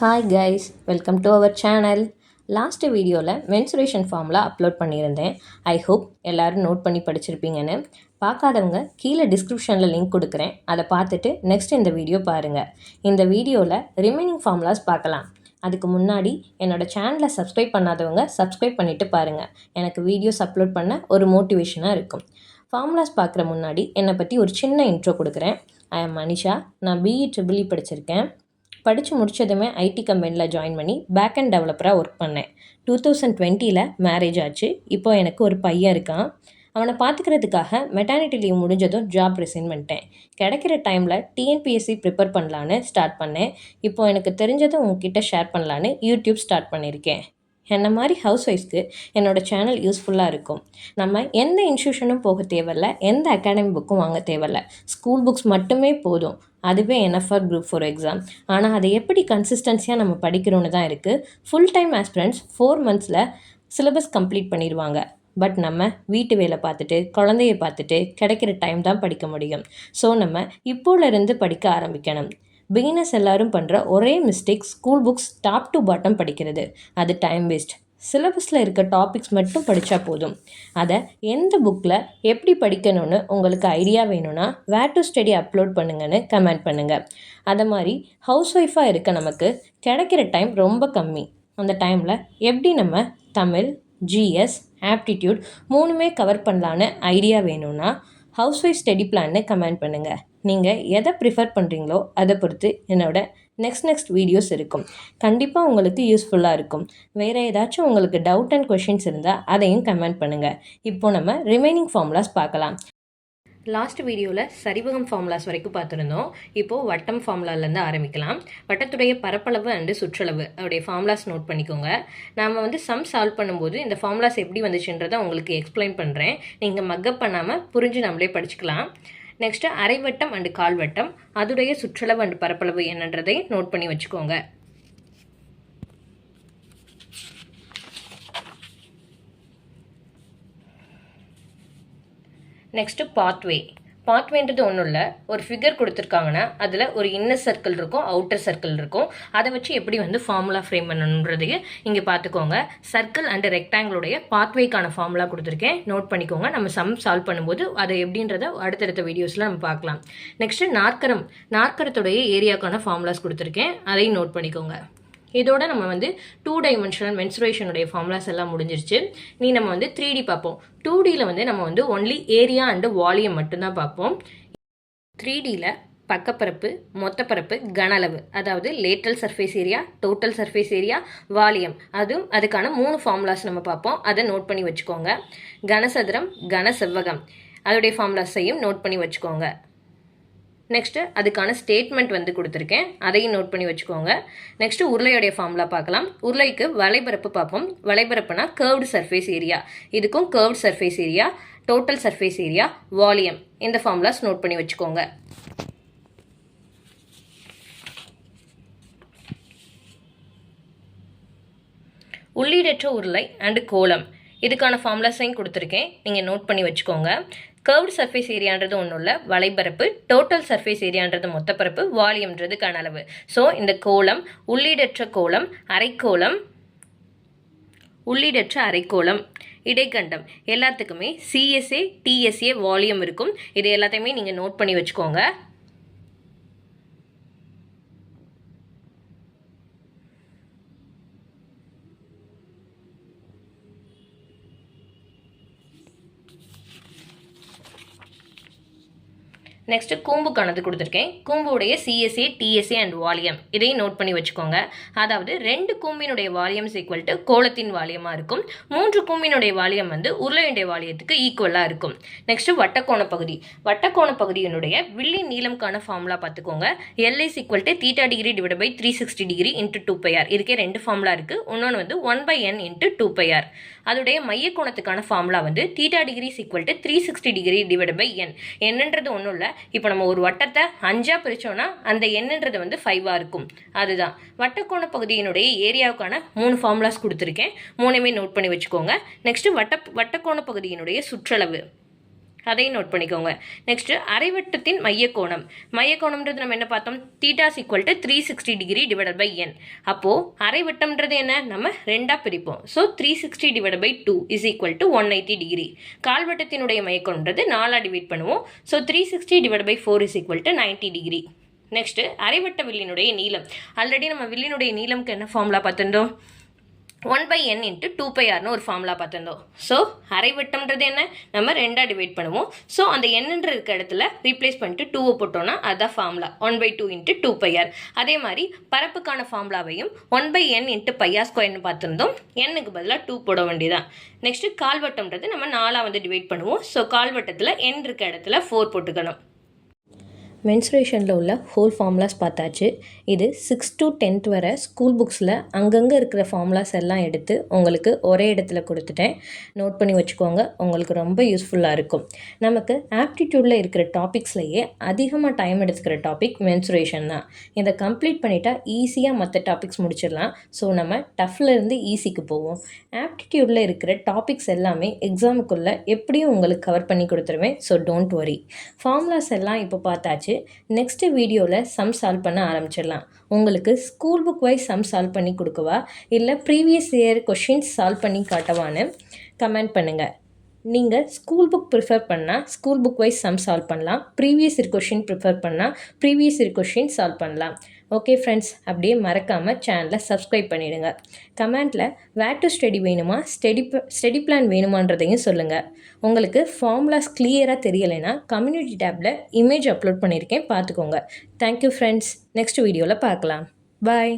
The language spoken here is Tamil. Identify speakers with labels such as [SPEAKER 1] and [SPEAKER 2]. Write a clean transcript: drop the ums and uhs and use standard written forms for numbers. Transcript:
[SPEAKER 1] Hi guys, welcome to our channel. Last வீடியோவில் மென்சுரேஷன் ஃபார்முலா அப்லோட் பண்ணியிருந்தேன். ஐ ஹோப் எல்லோரும் நோட் பண்ணி படிச்சிருப்பீங்கன்னு. பார்க்காதவங்க கீழே டிஸ்கிரிப்ஷனில் லிங்க் கொடுக்குறேன், அதை பார்த்துட்டு நெக்ஸ்ட் இந்த வீடியோ பாருங்கள். இந்த வீடியோவில் ரிமைனிங் ஃபார்முலாஸ் பார்க்கலாம். அதுக்கு முன்னாடி என்னோடய சேனலை சப்ஸ்கிரைப் பண்ணாதவங்க சப்ஸ்கிரைப் பண்ணிவிட்டு பாருங்கள். எனக்கு வீடியோஸ் அப்லோட் பண்ண ஒரு மோட்டிவேஷனாக இருக்கும். ஃபார்முலாஸ் பார்க்குற முன்னாடி என்னை பற்றி ஒரு சின்ன இன்ட்ரோ கொடுக்குறேன். I am Manisha. நான் பிஇ ட்ரிபிள் படிச்சிருக்கேன். படித்து முடித்ததுமே ஐடி கம்பெனியில் ஜாயின் பண்ணி பேக் அண்ட் டெவலப்பராக ஒர்க் பண்ணேன். 2020 மேரேஜ் ஆச்சு. இப்போ எனக்கு ஒரு பையன் இருக்கான். அவனை பார்த்துக்கிறதுக்காக மெட்டர்னிட்டி லீவ் முடிஞ்சதும் ஜாப் ரிசைன் பண்ணிட்டேன். கிடைக்கிற டைமில் டிஎன்பிஎஸ்சி ப்ரிப்பேர் பண்ணலான்னு ஸ்டார்ட் பண்ணேன். இப்போது எனக்கு தெரிஞ்சதை உங்ககிட்ட ஷேர் பண்ணலான்னு யூடியூப் ஸ்டார்ட் பண்ணியிருக்கேன். என்ன மாதிரி ஹவுஸ் ஒய்ஃப்ஸ்க்கு என்னோடய சேனல் யூஸ்ஃபுல்லாக இருக்கும். நம்ம எந்த இன்ஸ்டியூஷனும் போக தேவையில்ல, எந்த அகாடமி புக்கும் வாங்க தேவையில்ல. ஸ்கூல் புக்ஸ் மட்டுமே போதும். அதுவே NFR Group4 எக்ஸாம். ஆனால் அதை எப்படி கன்சிஸ்டன்சியாக நம்ம படிக்கிறோன்னு தான் இருக்குது. ஃபுல் டைம் ஆஸ்பிரண்ட்ஸ் 4 monthsல சிலபஸ் கம்ப்ளீட் பண்ணிடுவாங்க. பட் நம்ம வீட்டு வேலை பார்த்துட்டு குழந்தைய பார்த்துட்டு கிடைக்கிற டைம் தான் படிக்க முடியும். ஸோ நம்ம இப்போலேருந்து படிக்க ஆரம்பிக்கணும். பிகினர்ஸ் எல்லாரும் பண்ணுற ஒரே mistake school books top to bottom படிக்கிறது. அது டைம் வேஸ்ட். சிலபஸில் இருக்க டாபிக்ஸ் மட்டும் படித்தா போதும். அதை எந்த புக்கில் எப்படி படிக்கணும்னு உங்களுக்கு ஐடியா வேணும்னா வேர் டு ஸ்டடி அப்லோட் பண்ணுங்கன்னு கமெண்ட் பண்ணுங்கள். அதை மாதிரி ஹவுஸ் ஒய்ஃபாக இருக்க நமக்கு கிடைக்கிற டைம் ரொம்ப கம்மி. அந்த டைமில் எப்படி நம்ம தமிழ், GS, ஆப்டிடியூட் 3மே கவர் பண்ணலான்னு ஐடியா வேணும்னா ஹவுஸ் ஒய்ஃப் ஸ்டடி பிளான்னு கமெண்ட் பண்ணுங்கள். நீங்கள் எதை ப்ரிஃபர் பண்ணுறீங்களோ அதை பொறுத்து என்னோட நெக்ஸ்ட் வீடியோஸ் இருக்கும். கண்டிப்பாக உங்களுக்கு யூஸ்ஃபுல்லாக இருக்கும். வேறு ஏதாச்சும் உங்களுக்கு டவுட் அண்ட் கொஷின்ஸ் இருந்தால் அதையும் கமெண்ட் பண்ணுங்கள். இப்போ நம்ம ரிமைனிங் ஃபார்முலாஸ் பார்க்கலாம். லாஸ்ட் வீடியோவில் சரிவகம் ஃபார்முலாஸ் வரைக்கும் பார்த்துருந்தோம். இப்போது வட்டம் ஃபார்முலாலேருந்து ஆரம்பிக்கலாம். வட்டத்துடைய பரப்பளவு அண்டு சுற்றளவு அதோடைய ஃபார்முலாஸ் நோட் பண்ணிக்கோங்க. நாம் சம் சால்வ் பண்ணும்போது இந்த ஃபார்முலாஸ் எப்படி வந்துச்சுன்றதை உங்களுக்கு எக்ஸ்பிளைன் பண்ணுறேன். நீங்கள் மக்கப் பண்ணாமல் புரிஞ்சு நம்மளே படிச்சுக்கலாம். நெக்ஸ்ட்டு அரைவட்டம் அண்டு கால்வட்டம் அதோடைய சுற்றளவு அண்டு பரப்பளவு என்னன்றதை நோட் பண்ணி வச்சுக்கோங்க. நெக்ஸ்ட்டு பாத்வேன்றது ஒன்றும் இல்லை. ஒரு ஃபிகர் கொடுத்துருக்காங்கன்னா அதில் ஒரு இன்னர் சர்க்கிள் இருக்கும், அவுட்டர் சர்க்கிள் இருக்கும். அதை வச்சு எப்படி ஃபார்முலா ஃப்ரேம் பண்ணணுன்றதையும் இங்கே பார்த்துக்கோங்க. சர்க்கிள் அண்ட் ரெக்டாங்கிளுடைய பாத்வேக்கான ஃபார்முலா கொடுத்துருக்கேன், நோட் பண்ணிக்கோங்க. நம்ம சம் சால்வ் பண்ணும்போது அதை எப்படின்றத அடுத்தடுத்த வீடியோஸில் நம்ம பார்க்கலாம். நெக்ஸ்ட்டு நாற்கரத்துடைய ஏரியாக்கான ஃபார்முலாஸ் கொடுத்துருக்கேன், அதையும் நோட் பண்ணிக்கோங்க. இதோட நம்ம 2 டைமென்ஷனல் மென்சுரேஷனுடைய ஃபார்முலாஸ் எல்லாம் முடிஞ்சிருச்சு. நம்ம 3D பார்ப்போம். 2Dயில் நம்ம ஒன்லி ஏரியா அண்டு வால்யூம் மட்டும்தான் பார்ப்போம். 3Dயில் பக்கப்பரப்பு, மொத்தப்பரப்பு, கன அளவு, அதாவது lateral surface area, total surface area, volume, அதுக்கான 3 ஃபார்முலாஸ் நம்ம பார்ப்போம். அதை நோட் பண்ணி வச்சுக்கோங்க. கனசதுரம், கன செவ்வகம் அதோடைய ஃபார்முலாஸையும் நோட் பண்ணி வச்சுக்கோங்க. நெக்ஸ்ட்டு அதுக்கான ஸ்டேட்மெண்ட் கொடுத்துருக்கேன், அதையும் நோட் பண்ணி வச்சுக்கோங்க. நெக்ஸ்ட்டு உருளையோடைய ஃபார்முலா பார்க்கலாம். உருளைக்கு வலைபரப்பு பார்ப்போம். வலைபரப்புனா கர்வ்டு சர்ஃபேஸ் ஏரியா. இதுக்கும் curved surface area, total surface area, volume, இந்த ஃபார்முலாஸ் நோட் பண்ணி வச்சுக்கோங்க. உள்ளீடற்ற உருளை அண்டு கோளம் இதுக்கான ஃபார்முலாஸையும் கொடுத்துருக்கேன், நீங்கள் நோட் பண்ணி வச்சுக்கோங்க. கர்வ்டு சர்ஃபேஸ் ஏரியான்றது ஒன்றும் இல்லை, வலைபரப்பு. டோட்டல் சர்ஃபேஸ் ஏரியான்றது மொத்தப்பரப்பு, வால்யூம்ன்றது கன அளவு. ஸோ இந்த கோளம் உள்ளீடற்ற கோளம், அரைக்கோளம், உள்ளீடற்ற அரைக்கோளம், இடைக்கண்டம் எல்லாத்துக்குமே CSA, TSA வால்யூம் இருக்கும். இது எல்லாத்தையுமே நீங்கள் நோட் பண்ணி வச்சுக்கோங்க. நெக்ஸ்ட்டு கூம்புக்கானது கொடுத்துருக்கேன். கூம்புடைய CSA, TSA அண்ட் வால்யூம் இதையும் நோட் பண்ணி வச்சுக்கோங்க. அதாவது 2 கூம்பினுடைய வால்யூம் ஈக்குவல் டு கோளத்தின் வால்யூமாக இருக்கும். 3 கூம்பினுடைய வால்யூம் உருளையுடைய வால்யூத்துக்கு ஈக்குவலாக இருக்கும். நெக்ஸ்ட்டு வட்டக்கோண பகுதியினுடைய வில்லி நீளம்கான ஃபார்முலா பார்த்துக்கோங்க. L is equal to θ degree divide by 360 degree into 2πr. இதுக்கே 2 ஃபார்முலா இருக்குது. இன்னொன்று 1/n இன்ட்டு 2πr. அதோடைய மைய கோணத்துக்கான formula θ degree equal to 360 degree divide by n. என்னன்றது ஒன்றும் இல்லை. இப்போ நம்ம ஒரு வட்டத்தை 5ஆ பிரிச்சோம்னா அந்த எண்ணுன்றது 5ஆ இருக்கும். அதுதான் வட்டக்கோண பகுதியினுடைய ஏரியாவுக்கான 3 ஃபார்முலாஸ் கொடுத்துருக்கேன், 3மே நோட் பண்ணி வச்சுக்கோங்க. நெக்ஸ்ட் வட்டக்கோண பகுதியினுடைய சுற்றளவு அதையும் நோட் பண்ணிக்கோங்க. நெக்ஸ்ட் அரைவட்டத்தின் மையக்கோணம். மையக்கோணம்ன்றது நம்ம என்ன பார்த்தோம்? θ = 360 டிகிரி டிவைடட் பை n. அப்போ அரைவட்டம்ன்றது என்ன? நம்ம ரெண்டா பிரிப்போம். So 360 divided by 2 is equal to 180 degree. கால்வட்டத்தினுடைய மையக்கோணம்ன்றது 4 டிவைட் பண்ணுவோம். So 360 divided by 4 is equal to 90 degree. Next அரைவட்ட வில்லினுடைய நீளம். ஆல்ரெடி நம்ம வில்லினுடைய நீளம்க்கு என்ன ஃபார்முலா பார்த்துட்டோம்? 1/n × 2πrனு ஒரு ஃபார்முலா பார்த்துருந்தோம். ஸோ அரைவட்டம்ன்றது என்ன? நம்ம ரெண்டா டிவைட் பண்ணுவோம். ஸோ அந்த என்னன்ற இருக்க இடத்துல ரீப்ளேஸ் பண்ணிட்டு 2 போட்டோம்னா அதுதான் ஃபார்முலா 1/2 × 2πr. அதே மாதிரி பரப்புக்கான ஃபார்முலாவையும் 1/n × πr² பார்த்துருந்தோம். n-க்கு பதிலாக 2 போட வேண்டியதான். நெக்ஸ்ட் கால்வட்டம்ன்றது நம்ம 4 டிவைட் பண்ணுவோம். ஸோ கால்வட்டத்தில் n இருக்க இடத்துல 4 போட்டுக்கணும். மென்சுரேஷனில் உள்ள ஹோல் ஃபார்முலாஸ் பார்த்தாச்சு. இது 6th to 10th வரை ஸ்கூல் புக்ஸில் அங்கங்கே இருக்கிற ஃபார்முலாஸ் எல்லாம் எடுத்து உங்களுக்கு ஒரே இடத்துல கொடுத்துட்டேன். நோட் பண்ணி வச்சுக்கோங்க, உங்களுக்கு ரொம்ப யூஸ்ஃபுல்லாக இருக்கும். நமக்கு ஆப்டிடியூடில் இருக்கிற டாபிக்ஸ்லையே அதிகமாக டைம் எடுத்துக்கிற டாபிக் மென்சுரேஷன் தான். இதை கம்ப்ளீட் பண்ணிட்டா ஈஸியாக மற்ற டாபிக்ஸ் முடிச்சிடலாம். ஸோ நம்ம டஃப்லேருந்து ஈஸிக்கு போவோம். ஆப்டிடியூடில் இருக்கிற டாபிக்ஸ் எல்லாமே எக்ஸாமுக்குள்ளே எப்படியும் உங்களுக்கு கவர் பண்ணி கொடுத்துருவேன். So don't worry. ஃபார்முலாஸ் எல்லாம் இப்போ பார்த்தாச்சு. நெக்ஸ்ட் வீடியோவில் சம் சால்வ் பண்ண ஆரம்பிச்சிடலாம். உங்களுக்கு school book wise some solve பண்ணி கொடுக்கவா இல்லை ப்ரீவியஸ் இயர் கொஷின்ஸ் சால்வ் பண்ணி காட்டவான்னு கமெண்ட் பண்ணுங்கள். நீங்கள் ஸ்கூல் புக் ப்ரிஃபர் பண்ணால் school book wise some solve பண்ணலாம். ப்ரீவியஸ் இயர் கொஷின் ப்ரிஃபர் பண்ணால் ப்ரீவியஸ் இயர் கொஷின் சால்வ் பண்ணலாம். ஓகே ஃப்ரெண்ட்ஸ், அப்படியே மறக்காமல் சேனலை சப்ஸ்கிரைப் பண்ணிவிடுங்க. கமெண்ட்டில் வேர் டு ஸ்டடி வேணுமா, ஸ்டடி பிளான் வேணுமான்றதையும் சொல்லுங்கள். உங்களுக்கு ஃபார்முலாஸ் கிளியராக தெரியலைன்னா கம்யூனிட்டி டேப்பில் இமேஜ் அப்லோட் பண்ணியிருக்கேன், பார்த்துக்கோங்க. தேங்க்யூ ஃப்ரெண்ட்ஸ், நெக்ஸ்ட் வீடியோவில் பார்க்கலாம். பாய்.